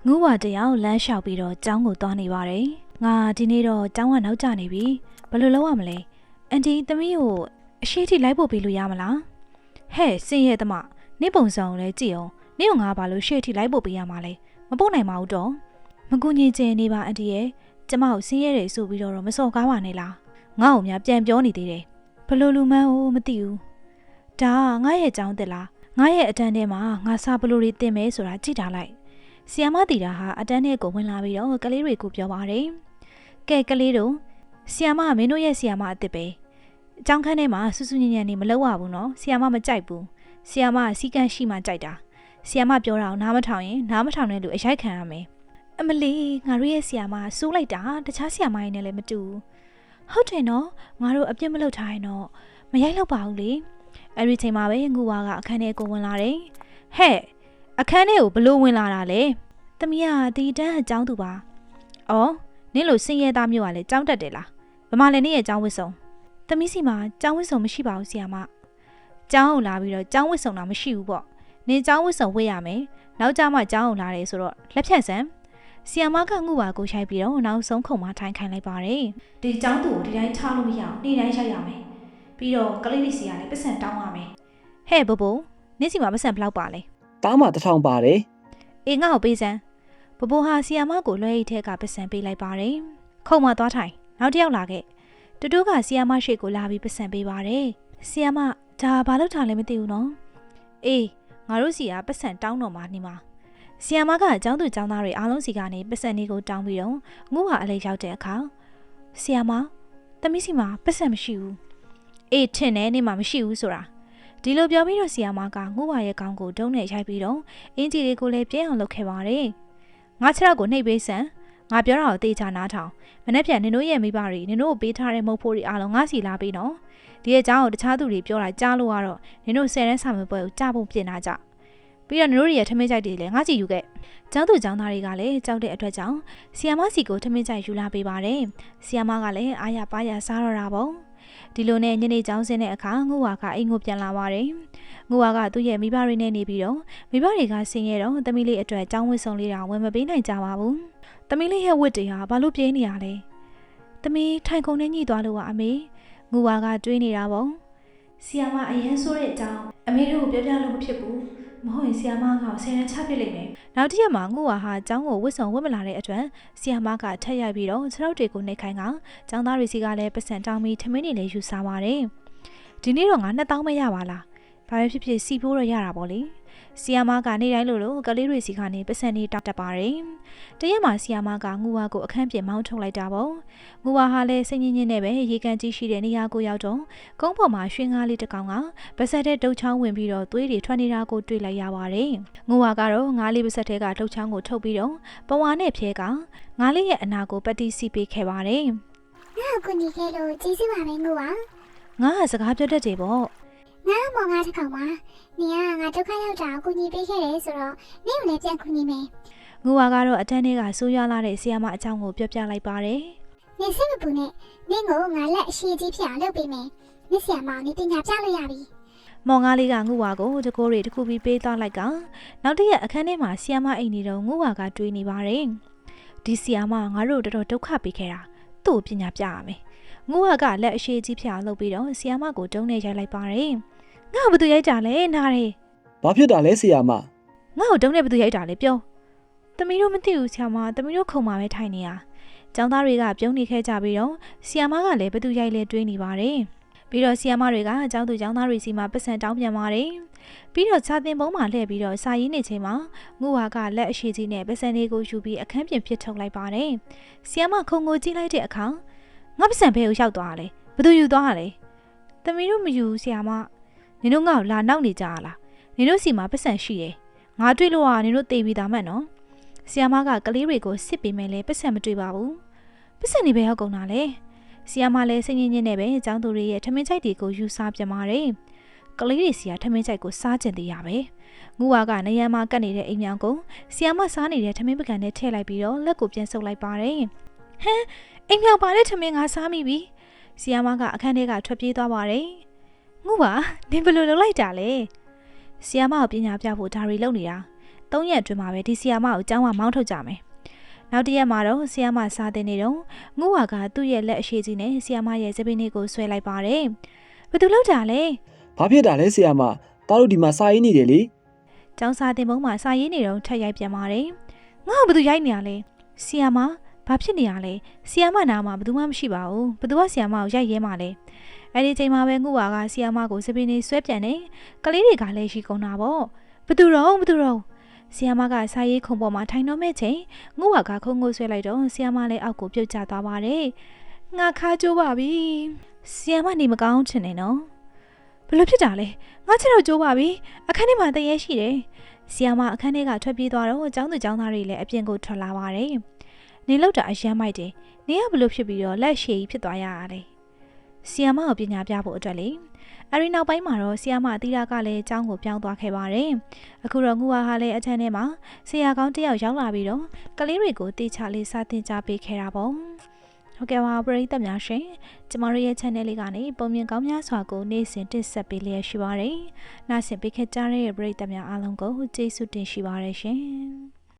ငူးဝါတယောက်လမ်းလျှောက်ပြီးတော့ကျောင်းကိုသွားနေပါတယ်ငါဒီနေ့တော့ကျောင်းကနောက်ကျနေပြီဘယ်လိုလုပ်ရမလဲအန်တီသမီးကိုအရှိထိလိုက်ဖို့ပေးလို့ရမလားဟဲ့စင်ရဲ့သမနေ့ပုံစံကိုလည်းကြည့်အောင်နေ့ကငါဘာလို့ရှေ့ထိလိုက်ဖို့ပေးရမှာလဲမပို့နိုင်ပါဘူးတော့မကူညီချင်နေပါအန်တီရဲ့ကျမကိုစင်ရဲတယ်ဆိုပြီးတော့မစော်ကားပါနဲ့လားငါ့ကိုများပြန်ပြောနေသေးတယ်ဘလို့လူမှန်းကိုမသိဘူးဒါငါရဲ့ကျောင်းတက်လားငါရဲ့အတန်းထဲမှာငါစာဘလို့တွေတင်မဲဆိုတာကြည့်ထားလိုက်ဆီယာမတီတာဟာအတန်းထဲကိုဝင်လာပြီးတော့ကလေးတွေကိုပြောပါတယ်ကဲကလေးတို့ဆီယာမမင်းတို့ရဲ့ဆီယာမအစ်စ်ပဲအကြောင်းခန်းထဲမှာဆူဆူညံ့ညံ့နေမလုပ်ရဘူးနော်ဆီယာမမကြိုက်ဘူးဆီယာမကစီကန်းရှိမှကြိုက်တာဆီယာမပြောတာကိုနားမထောင်ရင်နားမထောင်တဲ့လူအရိုက်ခံရမယ်အမလီငါတို့ရဲ့ဆီယာမစူးလိုက်တာတခြားဆီယာမတွေနဲ့လည်းမတူဟုတ်တယ်နော်ငါတို့အပြစ်မလုပ်ထားရင်တော့မရိုက်လောက်ပါဘူးလေအဲ့ဒီချိန်မှာပဲငူဝါကအခန်းထဲကိုဝင်လာတယ်ဟဲ့အခန်းထဲကိုဘလို့ဝင်လာတာလဲသမီးကဒီတန်းအကြောင်းသူပါအော်နင်းလိုစင်ရဲသားမျိုးကလည်းကြောင်းတက်တယ်လားဗမာလည်းနေရဲ့ကြောင်းဝစ်စုံသမီးစီမှာကြောင်းဝစ်စုံမရှိပါဘူးဆီယာမကြောင်းကိုလာပြီးတော့ကြောင်းဝစ်စုံတာမရှိဘူးပေါ့နင်းကြောင်းဝစ်စုံဝေ့ရမယ်နောက်ကြမှာကြောင်းကိုလာတယ်ဆိုတော့လက်ဖြတ်စမ်းဆီယာမကငူဝါကိုရှိုက်ပြီးတော့နောက်ဆုံးခုံမထိုင်ခိုင်းလိုက်ပါတယ်ဒီကြောင်းသူကိုဒီတိုင်းထားလို့မရအောင်နေ့တိုင်းရိုက်ရမယ်ပြီးတော့ကလေးလေးစီကလည်းပတ်စံတောင်းရမယ်ဟဲ့ဘဘနင်းစီမှာပတ်စံဘလောက်ပါလဲတားမှာ1000ပါတယ်အေးငါ့ကိုပေးစမ်းဘဘဟာဆီယာမကိုလွှဲရိတ်ထဲကပတ်စံပေးလိုက်ပါတယ်ခုံမသွားထိုင်နောက်တစ်ယောက်လာခဲ့တူတူကဆီယာမရှိကိုလာပြီးပတ်စံပေးပါတယ်ဆီယာမဒါဘာလို့ထားလဲမသိဘူးနော်အေးငါတို့စီကပတ်စံတောင်းတော့မှနေမှာဆီယာမကအကြောင်းသူကျောင်းသားတွေအားလုံးစီကနေပတ်စံလေးကိုတောင်းပြီးတော့ငုဟာအလေးရောက်တဲ့အခါဆီယာမသမီးစီမှာပတ်စံမရှိဘူးအေးထင်တယ်နေမှာမရှိဘူးဆိုတာဒီလိုပြောပြီးတော့ဆီယာမကငုဟာရဲ့ခေါင်းကိုဒုံးနဲ့ရိုက်ပြီးတော့အင်ဂျီလေးကိုလည်းပြင်းအောင်လုပ်ခဲ့ပါတယ်ငါခြေထောက်ကိုနှိပ်ပေးစမ်းငါပြောတာကိုတေချာနားထောင်မနေ့ပြန်နင်တို့ရဲ့မိဘတွေနင်တို့ကိုပေးထားတဲ့မုတ်ဖိုးတွေအားလုံးငါစီလာပေးနော်ဒီရဲ့အကြောင်းကိုတခြားသူတွေပြောတာကြားလို့ကတော့နင်တို့10တန်းစာမေးပွဲကိုကြားဖို့ပြင်တာကြပြီးတော့နင်တို့ရဲ့ထမင်းကြိုက်တွေလည်းငါစီယူခဲ့ကျောင်းသူကျောင်းသားတွေကလည်းကြောက်တဲ့အတွက်ကြောင့်ဆီယာမစီကိုထမင်းကြိုက်ယူလာပေးပါတယ်ဆီယာမကလည်းအားရပါးရစားတော့တာပေါ့ဒီလိုနဲ့ညနေကျောင်းဆင်းတဲ့အခါငိုဝါကအိမ်ကိုပြန်လာပါတယ်ငိုဝါကသူ့ရဲ့မိဘတွေနဲ့နေပြီးတော့မိဘတွေကဆင်းရဲတော့သမီးလေးအတွက်ကျောင်းဝတ်ဆောင်လေးတောင်ဝယ်မပေးနိုင်ကြပါဘူးသမီးလေးရဲ့ဝတ်တွေဟာဘာလို့ပြေးနေရလဲသမီးထိုင်ခုံနဲ့ညှိသွားလို့ပါအမေငိုဝါကတွေးနေတာပေါ့ဆီယာမအရန်ဆိုးတဲ့အကြောင်းအမေတို့ကိုပြောပြလို့မဖြစ်ဘူးမဟုတ်ရင်ဆီယာမကဆယ်တန်းချပြစ်လိုက်မယ်နောက်တစ်ရက်မှာငိုဝါဟာကျောင်းကိုဝတ်ဆောင်ဝတ်မလာတဲ့အတွက်ဆီယာမကထက်ရိုက်ပြီးတော့ခြေထောက်တွေကိုနှိပ်ခိုင်းကကျောင်းသားတွေစီကလည်းပတ်စံတောင်းပြီးထမင်းတွေလည်းယူစားပါတယ်ဒီနေ့တော့ငါ2000မရပါလားဘာပဲဖြစ်ဖြစ်စီဖိုးတော့ရတာပေါ့လေဆီယာမကနေတိုင်းလို့ကလေးတွေစီကနေပတ်စံနေတောက်တက်ပါတယ်တရက်မှာဆီယာမကငူဝါကိုအခန်းပြင်မောင်းထုတ်လိုက်တာပေါ့ငူဝါဟာလည်းစိတ်ညစ်ညစ်နဲ့ပဲရေကန်ကြီးရှိတဲ့နေရာကိုရောက်တော့ကုန်းပေါ်မှာရွှေငါးလေးတစ်ကောင်ကပါဆက်တဲ့ဒုတ်ချောင်းဝင်ပြီးတော့သွေးတွေထွက်နေတာကိုတွေ့လိုက်ရပါတယ်ငူဝါကတော့ငါးလေးပါဆက်ထဲကဒုတ်ချောင်းကိုထုတ်ပြီးတော့ပဝါနဲ့ဖြဲကငါးလေးရဲ့အနာကိုပတ်တီးစီပေးခဲ့ပါတယ်ငါ့ကိုညီခဲ့လို့ကျေးဇူးပါပဲငူဝါငါကစကားပြောတတ်တယ်ပေါ့ငါမောင်ငါတစ်ကောင်ပါနေကငါဒုက္ခရောက်တာကိုညီပေးခဲ့တယ်ဆိုတော့နင့်ကိုလည်းပြန်ကူညီမယ်ငူဝါကတော့အတန်းထဲကဆိုးရွားလာတဲ့ဆီယာမအကြောင်းကိုပြောပြလိုက်ပါတယ်နေစိတ်မပူနဲ့နင့်ကိုငါလက်အရှိကြီးဖြစ်အောင်လုပ်ပေးမယ်နင့်ဆီယာမနေပညာပြလို့ရပြီမောင်ငါလေးကငူဝါကိုတကိုးတွေတစ်ခုပြီးပေးသွားလိုက်ကနောက်တစ်ရက်အခန်းထဲမှာဆီယာမအိမ်နေတော့ငူဝါကတွေးနေပါတယ်ဒီဆီယာမငါတို့တော်တော်ဒုက္ခပေးခဲ့တာသူ့ကိုပညာပြရမယ်ငူဝါကလက်အရှိကြီးဖြစ်အောင်လုပ်ပြီးတော့ဆီယာမကိုတုံးနဲ့ရိုက်လိုက်ပါတယ်ငါ့ကိုဘသူရိုက်ကြလဲနားတယ်ဘာဖြစ်တာလဲဆီယာမငါ့ကိုတုံးနဲ့ဘသူရိုက်တာလဲပြောသမီးတို့မသိဘူးဆီယာမသမီးတို့ခုံမှာပဲထိုင်နေရကျောင်းသားတွေကပြုံးနေခဲ့ကြပြီးတော့ဆီယာမကလည်းဘသူရိုက်လဲတွေးနေပါတယ်ပြီးတော့ဆီယာမတွေကကျောင်းသူကျောင်းသားတွေစီမှာပတ်စံတောင်းပြန်ပါတယ်ပြီးတော့စာသင်ပုံးမှာလှည့်ပြီးတော့စာရင်းနေချိန်မှာငူဝါကလက်အရှိကြီးနဲ့ပတ်စံလေးကိုယူပြီးအခန်းပြင်ဖြစ်ထုတ်လိုက်ပါတယ်ဆီယာမခုံကိုကြည့်လိုက်တဲ့အခါငါပတ်စံဘဲကိုရောက်သွားတယ်ဘသူယူသွားတယ်သမီးတို့မယူဆီယာမနင်တို့ငါ့ကိုလာနောက်နေကြလားနင်တို့စီမှာပတ်စံရှိတယ်ငါတွေ့လို့ကနင်တို့တေးပြီးသားမှတ်နော်ဆီယာမကကလေးတွေကိုစစ်ပေးမယ်လေပတ်စံမတွေ့ပါဘူးပတ်စံနေပဲရောက်ကုန်တာလေဆီယာမလည်းစိတ်ညစ်ညစ်နဲ့ပဲအကြောင်းသူတွေရဲ့ထမင်းချိုက်တွေကိုယူစားပြန်ပါတယ်ကလေးတွေစီကထမင်းချိုက်ကိုစားကျင်သေးရပဲငူဝါကနေရမ်းမှာကတ်နေတဲ့အိမ်မြောင်ကိုဆီယာမစားနေတဲ့ထမင်းပကံနဲ့ထည့်လိုက်ပြီးတော့လက်ကိုပြန်ဆုပ်လိုက်ပါတယ်ဟမ်အိမ်မြောင်ပါတဲ့ထမင်းငါစားမိပြီဆီယာမကအခန်းထဲကထွက်ပြေးသွားပါတယ်ငူဝါနင်ဘယ်လိုလုပ်လိုက်တာလဲဆီယာမကိုပညာပြဖို့ဒါတွေလုပ်နေတာ 3 ရက်အတွင်းမှာပဲဒီဆီယာမကိုကျောင်းကမောင်းထုတ်ကြမယ်နောက်တစ်ရက်မှာတော့ဆီယာမစားတဲ့နေတော့ငုဝါကသူ့ရဲ့လက်အရှိကြီးနဲ့ဆီယာမရဲ့စပင်းလေးကိုဆွဲလိုက်ပါတယ်ဘယ်သူလောက်ကြလဲ ဘာဖြစ်တာလဲဆီယာမတားတို့ဒီမှာစာရေးနေတယ်လေ ကျောင်းစာတင်ပုံးမှာစာရေးနေတော့ထက်ရိုက်ပြန်ပါတယ်ငါ့ကိုဘယ်သူရိုက်နေရလဲဆီယာမဘာဖြစ်နေရလဲဆီယာမနာမှာဘယ်သူမှမရှိပါဘူးဘယ်သူကဆီယာမကိုရိုက်ရဲမှာလဲအဲ့ဒီချိန်မှာပဲငုဝါကဆီယာမကိုစပင်းလေးဆွဲပြန်နေကလေးတွေကလည်းရှိကုန်တာပေါ့ဘယ်သူတော့ဆီယာမကစာရေးခုံပေါ်မှာထိုင်တော့မဲ့ချိန်ငုဝါကခုံကိုဆွဲလိုက်တော့ဆီယာမလည်းအောက်ကိုပြုတ်ကျသွားပါတယ်ငါခါကျိုးပါပြီဆီယာမနေမကောင်းချင်နေနော်ဘယ်လိုဖြစ်တာလဲငါချက်တော့ကျိုးပါပြီအခန်းထဲမှာတရေရှိတယ်ဆီယာမအခန်းထဲကထွက်ပြေးသွားတော့ကျောင်းသူကျောင်းသားတွေလည်းအပြင်ကိုထွက်လာပါတယ်နေလောက်တာအယမ်းမိုက်တယ်နေကဘယ်လိုဖြစ်ပြီးတော့လက်ရှည်ကြီးဖြစ်သွားရတာလဲဆီယာမကိုပညာပြဖို့အတွက်လေအဲဒီနောက်ပိုင်းမှာတော့ဆီယာမအတီးရာကလည်းကျောင်းကိုပြောင်းသွားခဲ့ပါတယ်အခုတော့ငူဝါဟာလည်းအထက်ထဲမှာဆရာကောင်းတစ်ယောက်ရောက်လာပြီးတော့ကလေးတွေကိုတေချာလေးစာသင်ကြားပေးခဲ့တာပေါ့ဟုတ်ကဲ့ပါပရိသတ်များရှင်ကျမတို့ရဲ့ channel လေးကနေပုံမြင်ကောင်းများစွာကိုနေ့စဉ်တင်ဆက်ပေးလျက်ရှိပါတယ်နားဆင်ပေးခဲ့ကြတဲ့ပရိသတ်များအားလုံးကိုကျေးဇူးတင်ရှိပါတယ်ရှင်